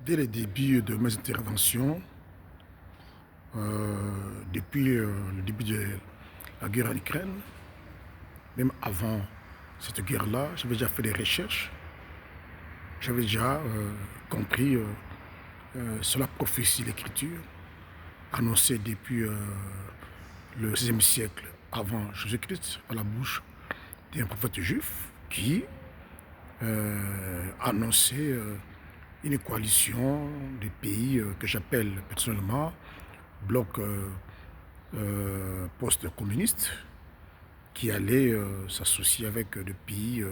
Dès le début de mes interventions, depuis le début de la guerre en Ukraine, même avant cette guerre-là, j'avais déjà fait des recherches, j'avais déjà compris sur la prophétie de l'Écriture, annoncée depuis le 16e siècle avant Jésus-Christ, à la bouche d'un prophète juif qui annonçait une coalition de pays que j'appelle personnellement bloc post-communiste qui allait s'associer avec des pays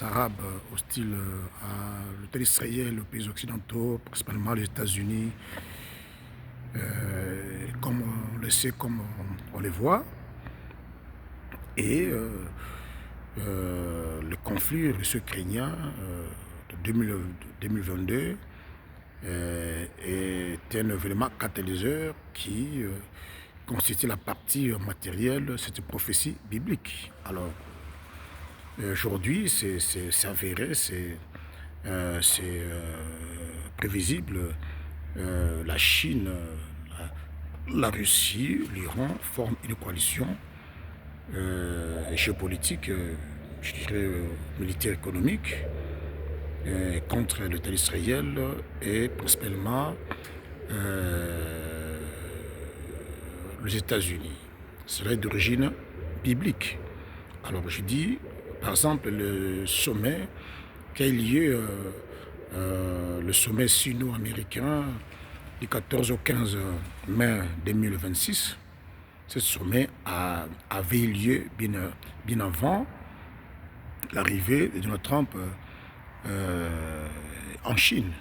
arabes hostiles à l'État d'Israël, aux pays occidentaux, principalement les États-Unis, comme on le sait, comme on les voit. Et le conflit russo-ukrainien de 2022 est un événement catalyseur qui constitue la partie matérielle de cette prophétie biblique. Alors, aujourd'hui, c'est avéré, c'est prévisible. La Chine, la Russie, l'Iran forment une coalition géopolitique, je dirais militaire économique, contre l'État d'Israël et principalement les États-Unis. Serait d'origine biblique. Alors je dis, par exemple, le sommet qui a eu lieu, le sommet sino-américain du 14 au 15 mai 2026, ce sommet avait eu lieu bien avant l'arrivée de Donald Trump en Chine,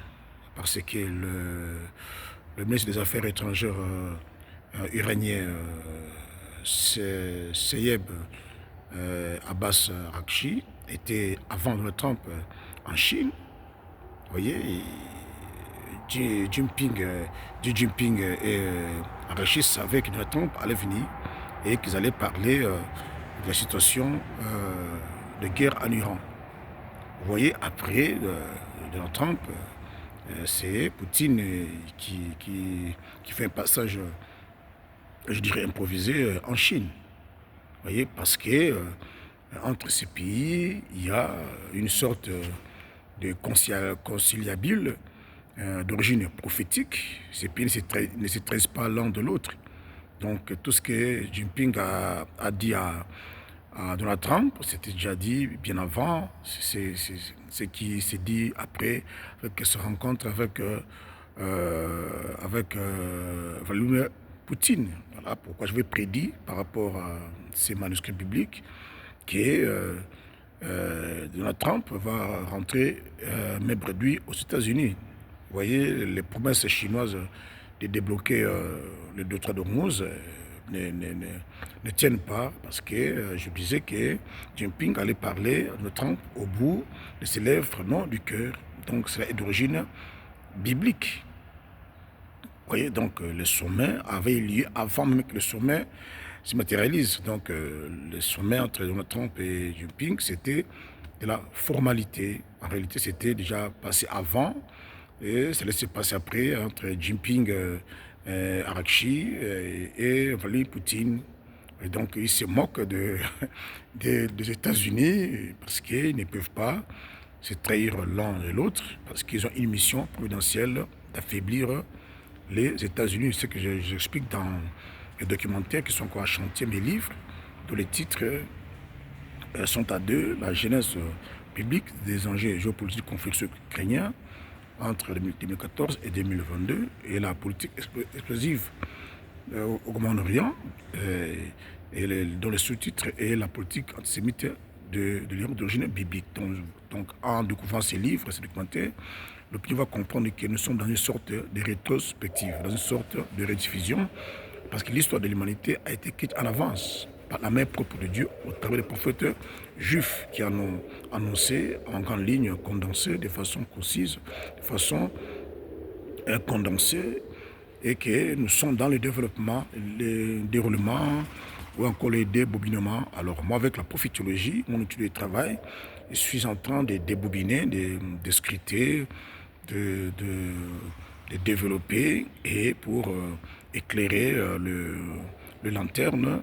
parce que le ministre des Affaires étrangères iranien, Seyeb Abbas Rakchi, était avant Donald Trump en Chine. Vous voyez, Xi Jinping et Rakchi savaient que Donald Trump allait venir et qu'ils allaient parler de la situation de guerre en Iran. Vous voyez, après Donald Trump, c'est Poutine qui fait un passage, je dirais, improvisé en Chine. Vous voyez, parce que entre ces pays, il y a une sorte de conciliabule d'origine prophétique. Ces pays ne se trahissent pas l'un de l'autre. Donc tout ce que Jinping a dit à Donald Trump, c'était déjà dit bien avant, c'est ce qui s'est dit après, avec sa rencontre avec Vladimir Poutine. Voilà pourquoi je vais prédire par rapport à ces manuscrits bibliques que Donald Trump va rentrer main bredouille aux États-Unis. Vous voyez, les promesses chinoises de débloquer le détroit d'Ormuz ne tiennent pas, parce que je disais que Jinping allait parler de Trump au bout de ses lèvres, non du cœur. Donc cela est d'origine biblique. Vous voyez, donc le sommet avait eu lieu avant même que le sommet se matérialise. Donc le sommet entre Donald Trump et Jinping, c'était de la formalité. En réalité, c'était déjà passé avant et ça s'est passé après entre Jinping, Arakchi et Vladimir Poutine. Et donc, ils se moquent des États-Unis parce qu'ils ne peuvent pas se trahir l'un et l'autre, parce qu'ils ont une mission providentielle d'affaiblir les États-Unis. C'est ce que j'explique dans les documentaires qui sont encore à chantier, mes livres, dont les titres sont à deux: la genèse biblique des enjeux géopolitiques du conflit ukrainien entre 2014 et 2022, et la politique explosive au Moyen-Orient, dont le sous-titre est la politique antisémite de l'Iran d'origine biblique. Donc, en découvrant ces livres, ces documentaires, l'opinion va comprendre que nous sommes dans une sorte de rétrospective, dans une sorte de rediffusion, parce que l'histoire de l'humanité a été écrite en avance par la main propre de Dieu au travers des prophètes juifs qui en ont annoncé en grandes lignes, condensées, de façon concise, de façon condensée, et que nous sommes dans le développement, le déroulement ou encore le débobinement. Alors moi, avec la prophétologie, mon étude de travail, je suis en train de débobiner, de scruter, de développer et pour éclairer le lanterne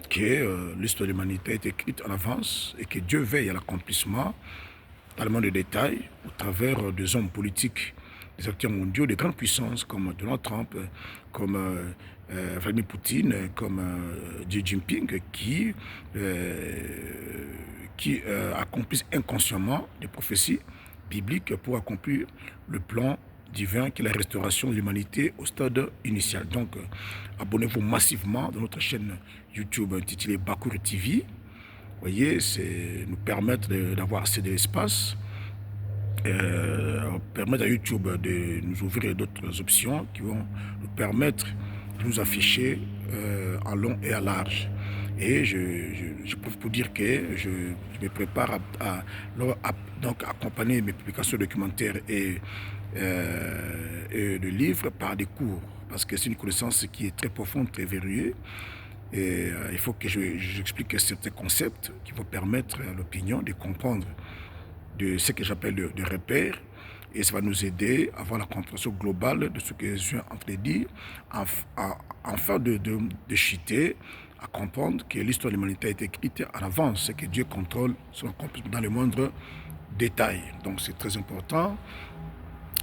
qui est l'histoire de l'humanité est écrite en avance et que Dieu veille à l'accomplissement dans le monde de détail au travers des hommes politiques, des acteurs mondiaux, des grandes puissances comme Donald Trump, comme Vladimir Poutine, comme Xi Jinping, qui accomplissent inconsciemment des prophéties bibliques pour accomplir le plan divin qui est la restauration de l'humanité au stade initial. Donc, abonnez-vous massivement dans notre chaîne YouTube intitulée Bakour TV. Vous voyez, c'est nous permettre d'avoir assez d'espace, permettre à YouTube de nous ouvrir d'autres options qui vont nous permettre de nous afficher en long et à large. Et je peux vous dire que je me prépare donc accompagner mes publications documentaires et de livres par des cours, parce que c'est une connaissance qui est très profonde, très verrouillée. Et il faut que j'explique certains concepts qui vont permettre à l'opinion de comprendre de ce que j'appelle de repères. Et ça va nous aider à avoir la compréhension globale de ce que je suis en train de dire, afin de chuter, à comprendre que l'histoire de l'humanité a été écrite en avance, et que Dieu contrôle son accomplissement dans le moindre détail. Donc c'est très important.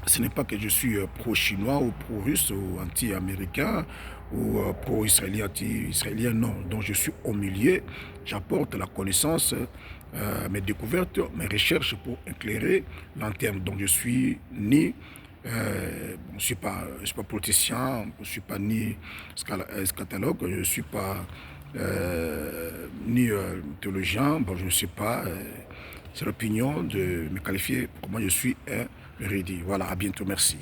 Ce n'est pas que je suis pro-chinois ou pro-russe ou anti-américain ou pro-israélien, anti-israélien, non. Donc je suis au milieu, j'apporte la connaissance, mes découvertes, mes recherches pour éclairer l'interne. Donc je suis ni, je ne suis pas politicien, je ne suis pas ni scatologue, je ne suis pas ni théologien, bon, je ne suis pas... c'est l'opinion de me qualifier. Pour moi, je suis un érudit. Voilà, à bientôt, merci.